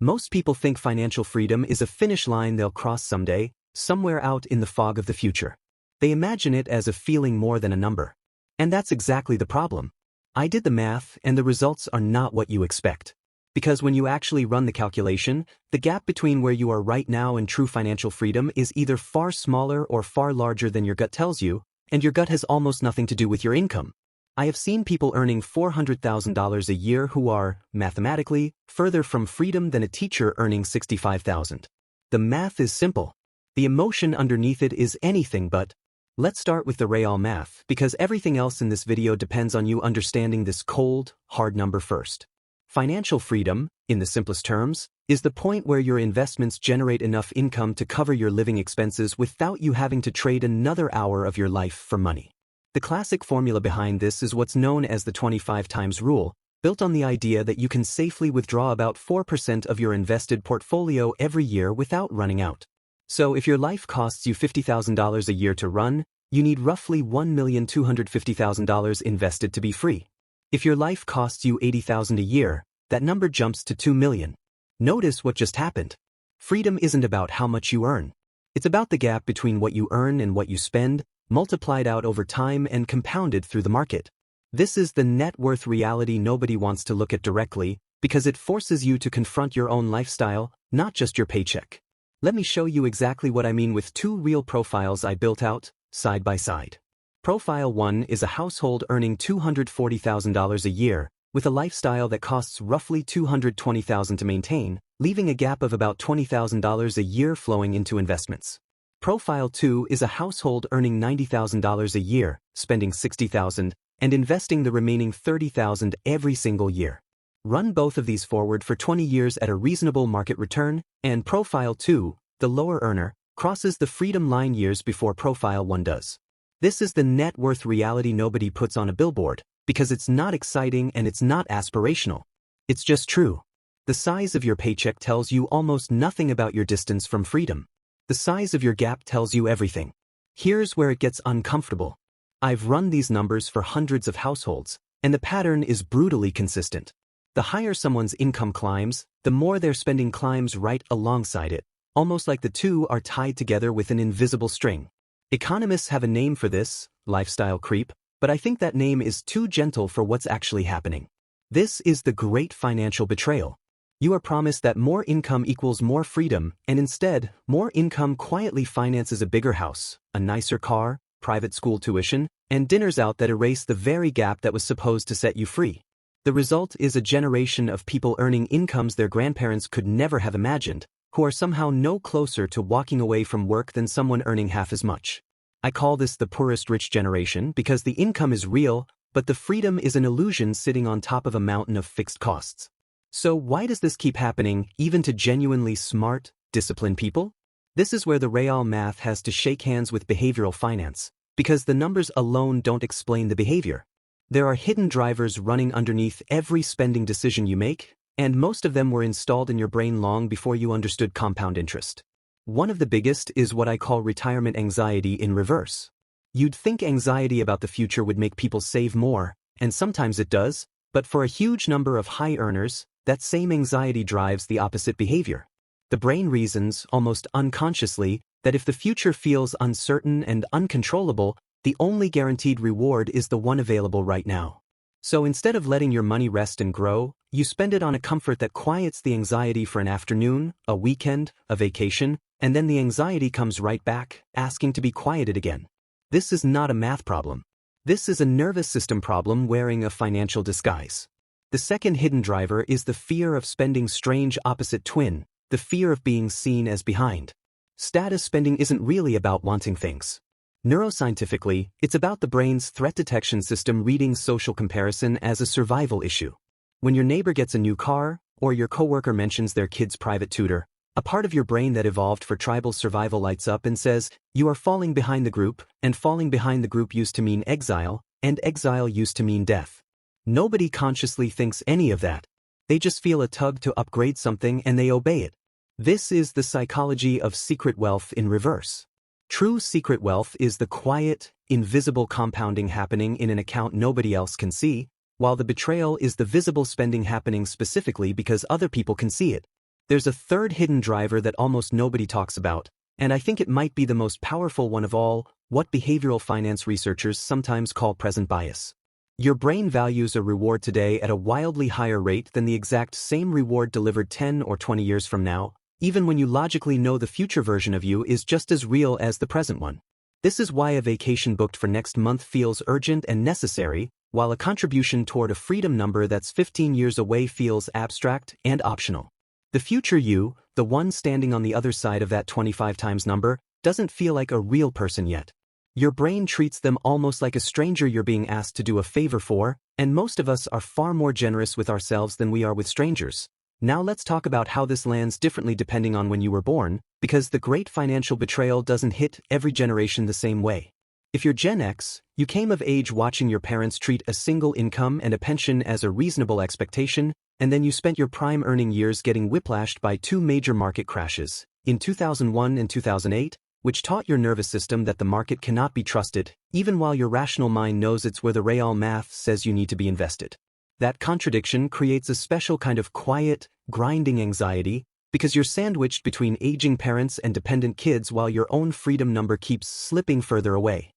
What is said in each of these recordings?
Most people think financial freedom is a finish line they'll cross someday, somewhere out in the fog of the future. They imagine it as a feeling more than a number. And that's exactly the problem. I did the math, and the results are not what you expect. Because when you actually run the calculation, the gap between where you are right now and true financial freedom is either far smaller or far larger than your gut tells you, and your gut has almost nothing to do with your income. I have seen people earning $400,000 a year who are, mathematically, further from freedom than a teacher earning $65,000. The math is simple. The emotion underneath it is anything but. Let's start with the real math, because everything else in this video depends on you understanding this cold, hard number first. Financial freedom, in the simplest terms, is the point where your investments generate enough income to cover your living expenses without you having to trade another hour of your life for money. The classic formula behind this is what's known as the 25 times rule, built on the idea that you can safely withdraw about 4% of your invested portfolio every year without running out. So if your life costs you $50,000 a year to run, you need roughly $1,250,000 invested to be free. If your life costs you $80,000 a year, that number jumps to $2 million. Notice what just happened. Freedom isn't about how much you earn. It's about the gap between what you earn and what you spend, multiplied out over time and compounded through the market. This is the net worth reality nobody wants to look at directly, because it forces you to confront your own lifestyle, not just your paycheck. Let me show you exactly what I mean with two real profiles I built out, side by side. Profile 1 is a household earning $240,000 a year, with a lifestyle that costs roughly $220,000 to maintain, leaving a gap of about $20,000 a year flowing into investments. Profile 2 is a household earning $90,000 a year, spending $60,000, and investing the remaining $30,000 every single year. Run both of these forward for 20 years at a reasonable market return, and Profile 2, the lower earner, crosses the freedom line years before Profile 1 does. This is the net worth reality nobody puts on a billboard, because it's not exciting and it's not aspirational. It's just true. The size of your paycheck tells you almost nothing about your distance from freedom. The size of your gap tells you everything. Here's where it gets uncomfortable. I've run these numbers for hundreds of households, and the pattern is brutally consistent. The higher someone's income climbs, the more their spending climbs right alongside it, almost like the two are tied together with an invisible string. Economists have a name for this, lifestyle creep, but I think that name is too gentle for what's actually happening. This is the great financial betrayal. You are promised that more income equals more freedom, and instead, more income quietly finances a bigger house, a nicer car, private school tuition, and dinners out that erase the very gap that was supposed to set you free. The result is a generation of people earning incomes their grandparents could never have imagined, who are somehow no closer to walking away from work than someone earning half as much. I call this the poorest rich generation because the income is real, but the freedom is an illusion sitting on top of a mountain of fixed costs. So why does this keep happening, even to genuinely smart, disciplined people? This is where the real math has to shake hands with behavioral finance, because the numbers alone don't explain the behavior. There are hidden drivers running underneath every spending decision you make, and most of them were installed in your brain long before you understood compound interest. One of the biggest is what I call retirement anxiety in reverse. You'd think anxiety about the future would make people save more, and sometimes it does, but for a huge number of high earners, that same anxiety drives the opposite behavior. The brain reasons, almost unconsciously, that if the future feels uncertain and uncontrollable, the only guaranteed reward is the one available right now. So instead of letting your money rest and grow, you spend it on a comfort that quiets the anxiety for an afternoon, a weekend, a vacation, and then the anxiety comes right back, asking to be quieted again. This is not a math problem. This is a nervous system problem wearing a financial disguise. The second hidden driver is the fear of spending strange opposite twin, the fear of being seen as behind. Status spending isn't really about wanting things. Neuroscientifically, it's about the brain's threat detection system reading social comparison as a survival issue. When your neighbor gets a new car, or your coworker mentions their kid's private tutor, a part of your brain that evolved for tribal survival lights up and says, you are falling behind the group, and falling behind the group used to mean exile, and exile used to mean death. Nobody consciously thinks any of that. They just feel a tug to upgrade something and they obey it. This is the psychology of secret wealth in reverse. True secret wealth is the quiet, invisible compounding happening in an account nobody else can see, while the betrayal is the visible spending happening specifically because other people can see it. There's a third hidden driver that almost nobody talks about, and I think it might be the most powerful one of all, what behavioral finance researchers sometimes call present bias. Your brain values a reward today at a wildly higher rate than the exact same reward delivered 10 or 20 years from now, even when you logically know the future version of you is just as real as the present one. This is why a vacation booked for next month feels urgent and necessary, while a contribution toward a freedom number that's 15 years away feels abstract and optional. The future you, the one standing on the other side of that 25 times number, doesn't feel like a real person yet. Your brain treats them almost like a stranger you're being asked to do a favor for, and most of us are far more generous with ourselves than we are with strangers. Now let's talk about how this lands differently depending on when you were born, because the great financial betrayal doesn't hit every generation the same way. If you're Gen X, you came of age watching your parents treat a single income and a pension as a reasonable expectation, and then you spent your prime earning years getting whiplashed by two major market crashes, in 2001 and 2008, which taught your nervous system that the market cannot be trusted, even while your rational mind knows it's where the real math says you need to be invested. That contradiction creates a special kind of quiet, grinding anxiety, because you're sandwiched between aging parents and dependent kids while your own freedom number keeps slipping further away.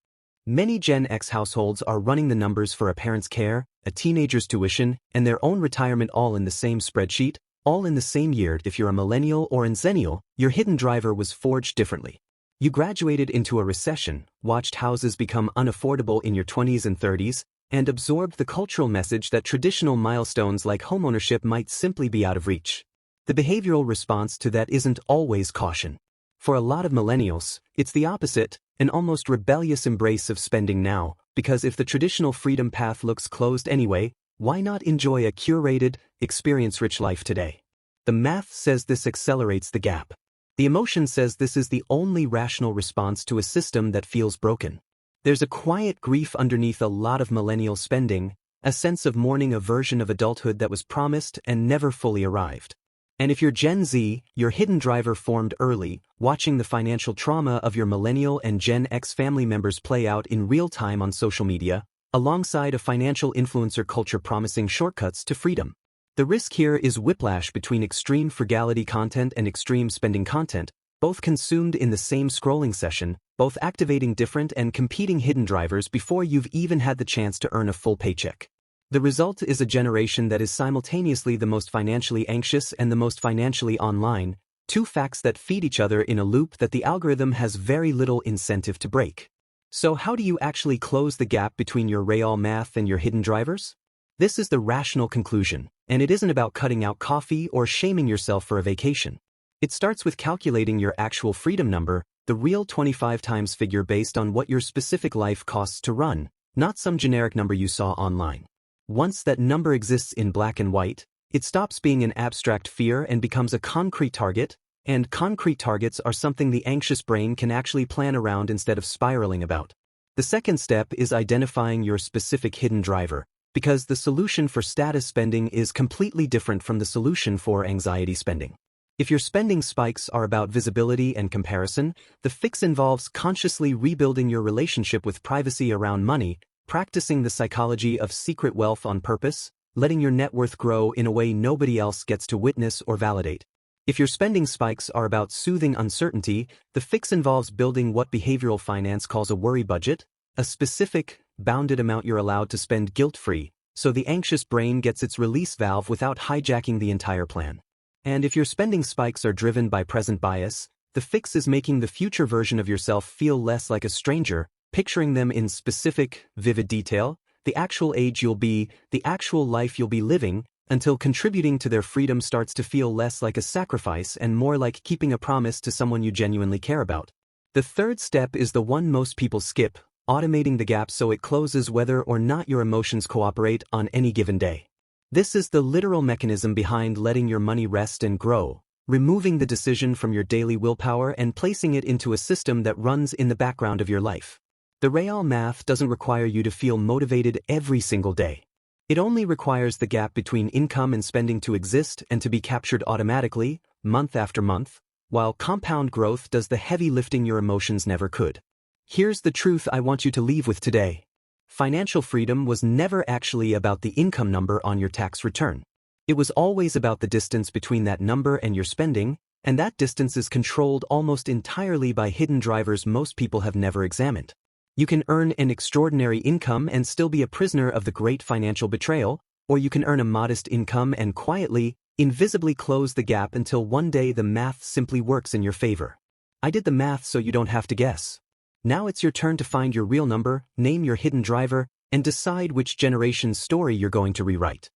Many Gen X households are running the numbers for a parent's care, a teenager's tuition, and their own retirement all in the same spreadsheet, all in the same year. If you're a millennial or a zennial, your hidden driver was forged differently. You graduated into a recession, watched houses become unaffordable in your 20s and 30s, and absorbed the cultural message that traditional milestones like homeownership might simply be out of reach. The behavioral response to that isn't always caution. For a lot of millennials, it's the opposite, an almost rebellious embrace of spending now, because if the traditional freedom path looks closed anyway, why not enjoy a curated, experience-rich life today? The math says this accelerates the gap. The emotion says this is the only rational response to a system that feels broken. There's a quiet grief underneath a lot of millennial spending, a sense of mourning a version of adulthood that was promised and never fully arrived. And if you're Gen Z, your hidden driver formed early, watching the financial trauma of your millennial and Gen X family members play out in real time on social media, alongside a financial influencer culture promising shortcuts to freedom. The risk here is whiplash between extreme frugality content and extreme spending content, both consumed in the same scrolling session, both activating different and competing hidden drivers before you've even had the chance to earn a full paycheck. The result is a generation that is simultaneously the most financially anxious and the most financially online, two facts that feed each other in a loop that the algorithm has very little incentive to break. So how do you actually close the gap between your real math and your hidden drivers? This is the rational conclusion, and it isn't about cutting out coffee or shaming yourself for a vacation. It starts with calculating your actual freedom number, the real 25 times figure based on what your specific life costs to run, not some generic number you saw online. Once that number exists in black and white, it stops being an abstract fear and becomes a concrete target, and concrete targets are something the anxious brain can actually plan around instead of spiraling about. The second step is identifying your specific hidden driver, because the solution for status spending is completely different from the solution for anxiety spending. If your spending spikes are about visibility and comparison, the fix involves consciously rebuilding your relationship with privacy around money, practicing the psychology of secret wealth on purpose, letting your net worth grow in a way nobody else gets to witness or validate. If your spending spikes are about soothing uncertainty, the fix involves building what behavioral finance calls a worry budget, a specific, bounded amount you're allowed to spend guilt-free, so the anxious brain gets its release valve without hijacking the entire plan. And if your spending spikes are driven by present bias, the fix is making the future version of yourself feel less like a stranger, picturing them in specific, vivid detail, the actual age you'll be, the actual life you'll be living, until contributing to their freedom starts to feel less like a sacrifice and more like keeping a promise to someone you genuinely care about. The third step is the one most people skip, automating the gap so it closes whether or not your emotions cooperate on any given day. This is the literal mechanism behind letting your money rest and grow, removing the decision from your daily willpower and placing it into a system that runs in the background of your life. The real math doesn't require you to feel motivated every single day. It only requires the gap between income and spending to exist and to be captured automatically, month after month, while compound growth does the heavy lifting your emotions never could. Here's the truth I want you to leave with today. Financial freedom was never actually about the income number on your tax return. It was always about the distance between that number and your spending, and that distance is controlled almost entirely by hidden drivers most people have never examined. You can earn an extraordinary income and still be a prisoner of the great financial betrayal, or you can earn a modest income and quietly, invisibly close the gap until one day the math simply works in your favor. I did the math so you don't have to guess. Now it's your turn to find your real number, name your hidden driver, and decide which generation's story you're going to rewrite.